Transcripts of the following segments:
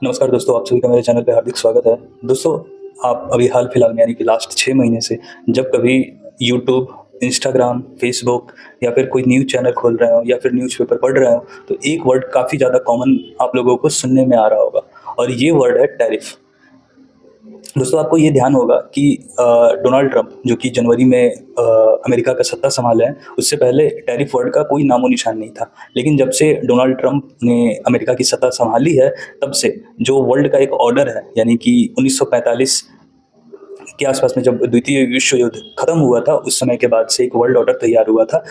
नमस्कार दोस्तों, आप सभी का मेरे चैनल पे हार्दिक स्वागत है। दोस्तों, आप अभी हाल-फिलहाल में यानी कि लास्ट 6 महीने से जब कभी यूट्यूब, इंस्टाग्राम, फ़ेसबुक या फिर कोई न्यूज़ चैनल खोल रहे हो या फिर न्यूज़पेपर पढ़ रहे हो, तो एक वर्ड काफ़ी ज़्यादा कॉमन आप लोगों को सुनने में आ रहा होगा और ये वर्ड है टैरिफ। दोस्तों, आपको ये ध्यान होगा कि डोनाल्ड ट्रंप जो कि जनवरी में अमेरिका का सत्ता सँभाले हैं, उससे पहले टैरिफ वर्ड का कोई नामो-निशान नहीं था। लेकिन जब से डोनाल्ड ट्रंप ने अमेरिका की सत्ता सँभाली है, तब से जो वर्ल्ड का एक ऑर्डर है, यानी कि 1945 के आसपास में जब द्वितीय विश्व युद्ध खत्म हुआ था, उस समय के बाद से एक वर्ल्ड ऑर्डर तैयार हुआ था।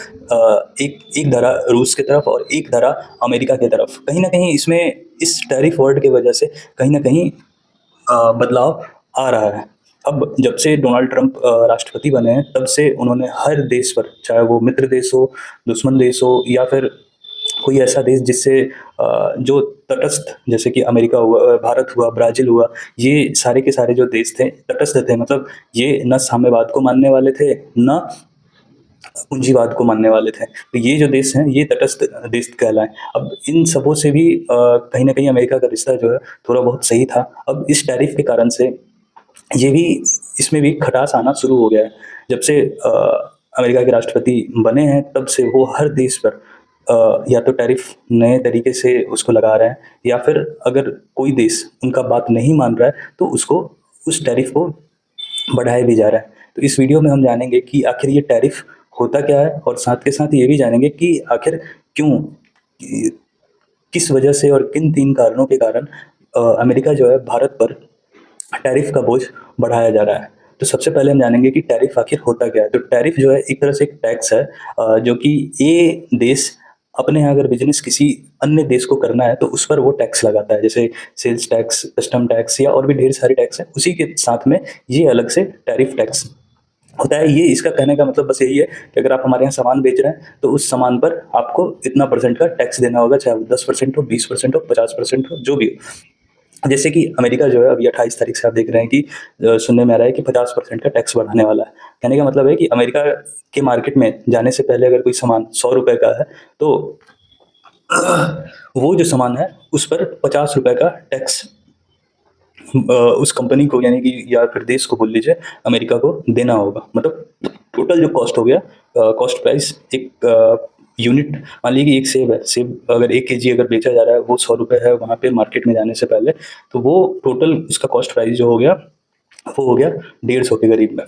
एक एक धरा रूस की तरफ और एक धरा अमेरिका की तरफ। कहीं न कहीं इसमें इस टैरिफ वर्ड की वजह से कहीं न कहीं बदलाव आ रहा है। अब जब से डोनाल्ड ट्रंप राष्ट्रपति बने हैं, तब से उन्होंने हर देश पर, चाहे वो मित्र देश हो, दुश्मन देश हो या फिर कोई ऐसा देश जिससे जो तटस्थ, जैसे कि अमेरिका हुआ, भारत हुआ, ब्राज़ील हुआ, ये सारे के सारे जो देश थे, तटस्थ थे। मतलब ये ना साम्यवाद को मानने वाले थे, ना पूंजीवाद को मानने वाले थे। तो ये जो देश हैं, ये तटस्थ देश कहलाएँ। अब इन सबों से भी कहीं न कहीं अमेरिका का रिश्ता जो है, थोड़ा बहुत सही था। अब इस टैरिफ के कारण से ये भी, इसमें भी खटास आना शुरू हो गया है। जब से अमेरिका के राष्ट्रपति बने हैं, तब से वो हर देश पर या तो टैरिफ नए तरीके से उसको लगा रहे हैं, या फिर अगर कोई देश उनका बात नहीं मान रहा है, तो उसको, उस टैरिफ को बढ़ाया भी जा रहा है। तो इस वीडियो में हम जानेंगे कि आखिर ये टैरिफ होता क्या है, और साथ के साथ ये भी जानेंगे कि आखिर क्यों, कि किस वजह से और किन 3 कारणों के कारण अमेरिका जो है भारत पर टैरिफ का बोझ बढ़ाया जा रहा है। तो सबसे पहले हम जानेंगे कि टैरिफ आखिर होता क्या है? तो टैरिफ जो है एक तरह से एक टैक्स है, जो कि ये देश अपने यहाँ अगर बिज़नेस किसी अन्य देश को करना है, तो उस पर वो टैक्स लगाता है। जैसे सेल्स टैक्स, कस्टम टैक्स या और भी ढेर सारे टैक्स हैं। उसी के साथ में ये अलग से टैरिफ टैक्स होता है। ये, इसका कहने का मतलब बस यही है कि अगर आप हमारे यहाँ सामान बेच रहे हैं, तो उस सामान पर आपको इतना परसेंट का टैक्स देना होगा, चाहे वो 10% हो, 20% हो, 50% हो, जो भी हो। जैसे कि अमेरिका जो है अभी 28 तारीख से आप देख रहे हैं कि सुनने में आ रहा है कि 50% का टैक्स बढ़ाने वाला है। कहने का मतलब है कि अमेरिका के मार्केट में जाने से पहले अगर कोई सामान ₹100 का है, तो वो जो सामान है, उस पर ₹50 का टैक्स उस कंपनी को, यानी कि या फिर देश को बोल लीजिए, अमेरिका को देना होगा। मतलब टोटल जो कॉस्ट हो गया, कॉस्ट प्राइस एक यूनिट, मान लीजिए कि एक सेब है, सेब अगर 1 केजी अगर बेचा जा रहा है, वो ₹100 है वहाँ पे मार्केट में जाने से पहले, तो वो टोटल उसका कॉस्ट प्राइस जो हो गया, वो हो गया 150 के करीब में।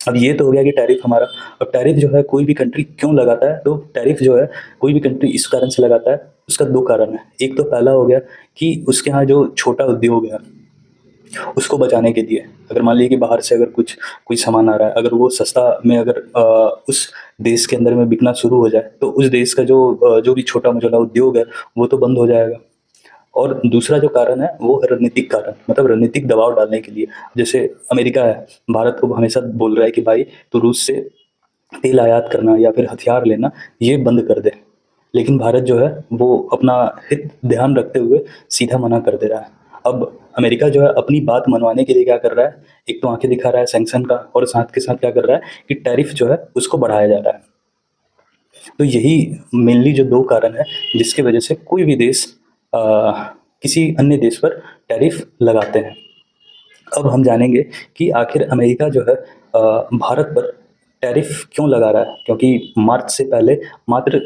अब ये तो हो गया कि टैरिफ हमारा। अब टैरिफ जो है कोई भी कंट्री क्यों लगाता है? तो टैरिफ जो है कोई भी कंट्री इस कारण से लगाता है, उसका 2 कारण है। एक तो पहला हो गया कि उसके यहाँ जो छोटा उद्योग है, उसको बचाने के लिए। अगर मान लीजिए कि बाहर से अगर कुछ कोई सामान आ रहा है, अगर वो सस्ता में अगर उस देश के अंदर में बिकना शुरू हो जाए, तो उस देश का जो भी छोटा-मोटा उद्योग है, वो तो बंद हो जाएगा। और दूसरा जो कारण है, वो है रणनीतिक कारण, मतलब रणनीतिक दबाव डालने के लिए। जैसे अमेरिका है, भारत को हमेशा बोल रहा है कि भाई, तू रूस से तेल आयात करना या फिर हथियार लेना, ये बंद कर दे। लेकिन भारत जो है, वो अपना हित ध्यान रखते हुए सीधा मना कर दे रहा है। अब अमेरिका जो है अपनी बात मनवाने के लिए क्या कर रहा है, एक तो आँखें दिखा रहा है सैंक्शन का, और साथ के साथ क्या कर रहा है कि टैरिफ जो है उसको बढ़ाया जा रहा है। तो यही मेनली जो 2 कारण हैं, जिसकी वजह से कोई भी देश अ, किसी अन्य देश पर टैरिफ लगाते हैं। अब हम जानेंगे कि आखिर अमेरिका जो है भारत पर टैरिफ क्यों लगा रहा है? क्योंकि मार्च से पहले मात्र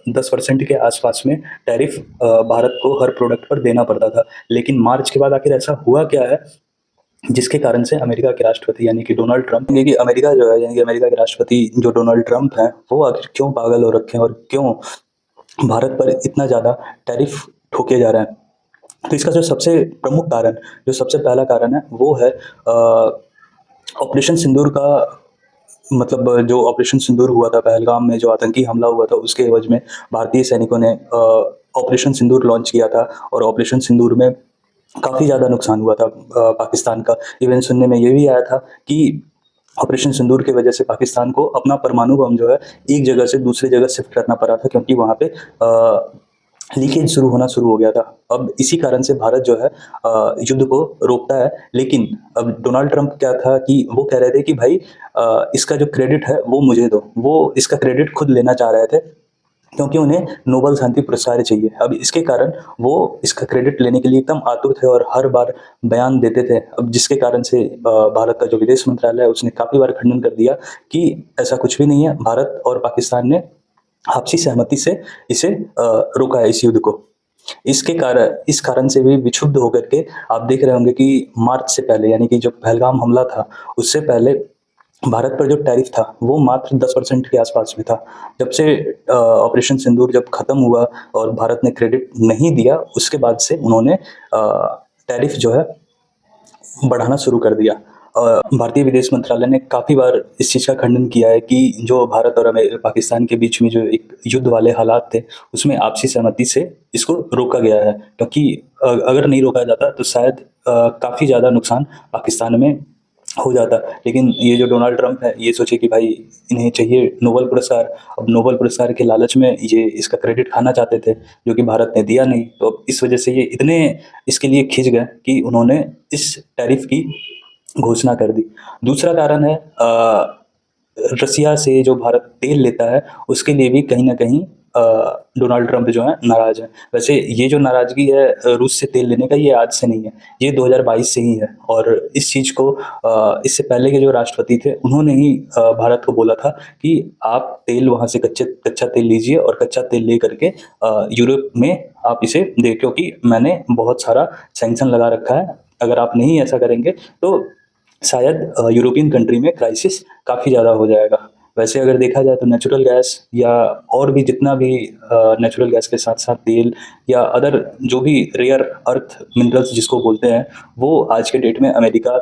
10% के आसपास में टैरिफ भारत को हर प्रोडक्ट पर देना पड़ता था। लेकिन मार्च के बाद आखिर ऐसा हुआ क्या है, जिसके कारण से अमेरिका के राष्ट्रपति यानी कि डोनाल्ड ट्रंप, यानी कि अमेरिका जो है, यानी कि अमेरिका के राष्ट्रपति जो डोनाल्ड ट्रंप हैं, वो आखिर क्यों पागल हो रखे हैं और क्यों भारत पर इतना ज़्यादा टैरिफ ठोके जा रहे हैं? तो इसका जो सबसे प्रमुख कारण, जो सबसे पहला कारण है, वो है ऑपरेशन सिंदूर का। मतलब जो ऑपरेशन सिंदूर हुआ था पहलगाम में, जो आतंकी हमला हुआ था, उसके एवज में भारतीय सैनिकों ने ऑपरेशन सिंदूर लॉन्च किया था, और ऑपरेशन सिंदूर में काफ़ी ज़्यादा नुकसान हुआ था पाकिस्तान का। इवन सुनने में ये भी आया था कि ऑपरेशन सिंदूर की वजह से पाकिस्तान को अपना परमाणु बम जो है, एक जगह से दूसरी जगह शिफ्ट करना पड़ा था, क्योंकि वहाँ पे लीकेज शुरू हो गया था। अब इसी कारण से भारत जो है युद्ध को रोकता है। लेकिन अब डोनाल्ड ट्रंप क्या था कि वो कह रहे थे कि भाई, इसका जो क्रेडिट है वो मुझे दो। वो इसका क्रेडिट खुद लेना चाह रहे थे, क्योंकि उन्हें नोबेल शांति पुरस्कार चाहिए। अब इसके कारण वो इसका क्रेडिट लेने के लिए एकदम आतुर थे और हर बार बयान देते थे। अब जिसके कारण से भारत का जो विदेश मंत्रालय है उसने काफ़ी बार खंडन कर दिया कि ऐसा कुछ भी नहीं है। भारत और पाकिस्तान ने आपसी सहमति से इसे रोका है, इस युद्ध को। इस कारण से भी विक्षुब्ध होकर के आप देख रहे होंगे कि मार्च से पहले, यानी कि जब पहलगाम हमला था, उससे पहले भारत पर जो टैरिफ था वो मात्र 10% के आसपास में था। जब से ऑपरेशन सिंदूर जब खत्म हुआ और भारत ने क्रेडिट नहीं दिया, उसके बाद से उन्होंने टैरिफ जो है बढ़ाना शुरू कर दिया। भारतीय विदेश मंत्रालय ने काफ़ी बार इस चीज़ का खंडन किया है कि जो भारत और पाकिस्तान के बीच में जो एक युद्ध वाले हालात थे, उसमें आपसी सहमति से इसको रोका गया है। क्योंकि अगर नहीं रोका जाता तो शायद काफ़ी ज़्यादा नुकसान पाकिस्तान में हो जाता। लेकिन ये जो डोनाल्ड ट्रंप है, ये सोचे कि भाई इन्हें चाहिए नोबेल पुरस्कार। अब नोबेल पुरस्कार के लालच में ये इसका क्रेडिट खाना चाहते थे, जो कि भारत ने दिया नहीं। तो अब इस वजह से ये इतने इसके लिए खिंच गए कि उन्होंने इस टैरिफ की घोषणा कर दी। दूसरा कारण है रसिया से जो भारत तेल लेता है, उसके लिए भी कहीं न कहीं डोनाल्ड ट्रंप जो है नाराज़ हैं। वैसे ये जो नाराज़गी है रूस से तेल लेने का, ये आज से नहीं है, ये 2022 से ही है। और इस चीज़ को इससे पहले के जो राष्ट्रपति थे, उन्होंने ही भारत को बोला था कि आप तेल वहाँ से कच्चा तेल लीजिए और कच्चा तेल ले करके यूरोप में आप इसे दें, क्योंकि मैंने बहुत सारा सैंक्शन लगा रखा है। अगर आप नहीं ऐसा करेंगे तो शायद यूरोपियन कंट्री में क्राइसिस काफ़ी ज़्यादा हो जाएगा। वैसे अगर देखा जाए तो नेचुरल गैस या और भी जितना भी नेचुरल गैस के साथ-साथ तेल या अदर जो भी रेयर अर्थ मिनरल्स जिसको बोलते हैं, वो आज के डेट में अमेरिका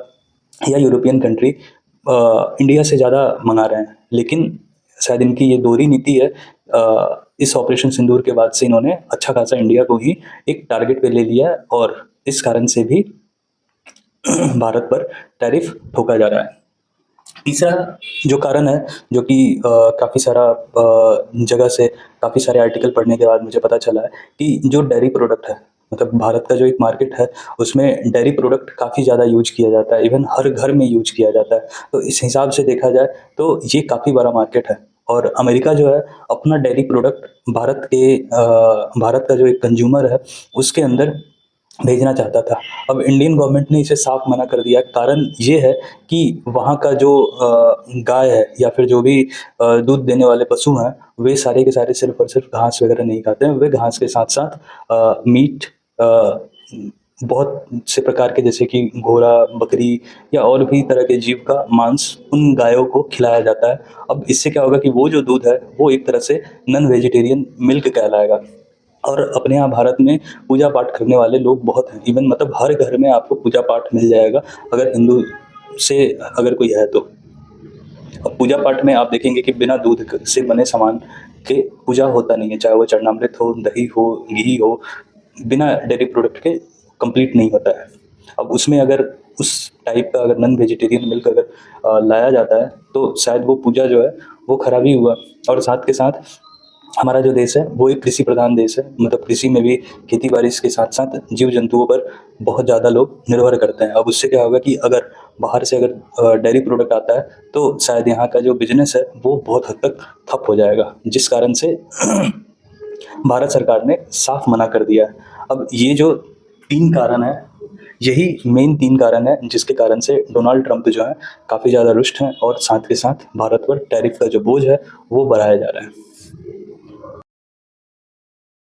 या यूरोपियन कंट्री इंडिया से ज़्यादा मँगा रहे हैं। लेकिन शायद इनकी ये दोहरी नीति है। इस ऑपरेशन सिंदूर के बाद से इन्होंने अच्छा खासा इंडिया को ही एक टारगेट पे ले लिया है और इस कारण से भी भारत पर टैरिफ ठोका जा रहा है। तीसरा जो कारण है, जो कि काफ़ी सारा जगह से काफ़ी सारे आर्टिकल पढ़ने के बाद मुझे पता चला है कि जो डेयरी प्रोडक्ट है, मतलब भारत का जो एक मार्केट है, उसमें डेयरी प्रोडक्ट काफ़ी ज़्यादा यूज़ किया जाता है, इवन हर घर में यूज़ किया जाता है। तो इस हिसाब से देखा जाए तो ये काफ़ी बड़ा मार्केट है और अमेरिका जो है अपना डेयरी प्रोडक्ट भारत का जो एक कंज़्यूमर है, उसके अंदर भेजना चाहता था। अब इंडियन गवर्नमेंट ने इसे साफ मना कर दिया। कारण ये है कि वहाँ का जो गाय है या फिर जो भी दूध देने वाले पशु हैं, वे सारे के सारे सिर्फ़ और सिर्फ़ घास वग़ैरह नहीं खाते हैं। वे घास के साथ-साथ मीट, बहुत से प्रकार के, जैसे कि घोड़ा, बकरी या और भी तरह के जीव का मांस उन गायों को खिलाया जाता है। अब इससे क्या होगा कि वो जो दूध है, वो एक तरह से नॉन वेजिटेरियन मिल्क कहलाएगा। और अपने यहाँ भारत में पूजा पाठ करने वाले लोग बहुत हैं। इवन मतलब हर घर में आपको पूजा पाठ मिल जाएगा, अगर हिंदू से अगर कोई है तो। अब पूजा पाठ में आप देखेंगे कि बिना दूध से बने सामान के पूजा होता नहीं है, चाहे वो चरणामृत हो, दही हो, घी हो, बिना डेयरी प्रोडक्ट के कंप्लीट नहीं होता है। अब उसमें अगर उस टाइप का अगर नॉन वेजिटेरियन मिल्क अगर लाया जाता है तो शायद वो पूजा जो है वो खराब ही हुआ। और साथ के साथ हमारा जो देश है वो एक कृषि प्रधान देश है, मतलब कृषि में भी खेती बाड़ी के साथ साथ जीव जंतुओं पर बहुत ज़्यादा लोग निर्भर करते हैं। अब उससे क्या होगा कि अगर बाहर से अगर डेयरी प्रोडक्ट आता है तो शायद यहाँ का जो बिजनेस है वो बहुत हद तक ठप हो जाएगा, जिस कारण से भारत सरकार ने साफ मना कर दिया है। अब ये जो 3 कारण है, यही मेन 3 कारण है जिसके कारण से डोनाल्ड ट्रंप जो है काफ़ी ज़्यादा रुष्ट हैं और साथ के साथ भारत पर टैरिफ का जो बोझ है वो बढ़ाया जा रहा है।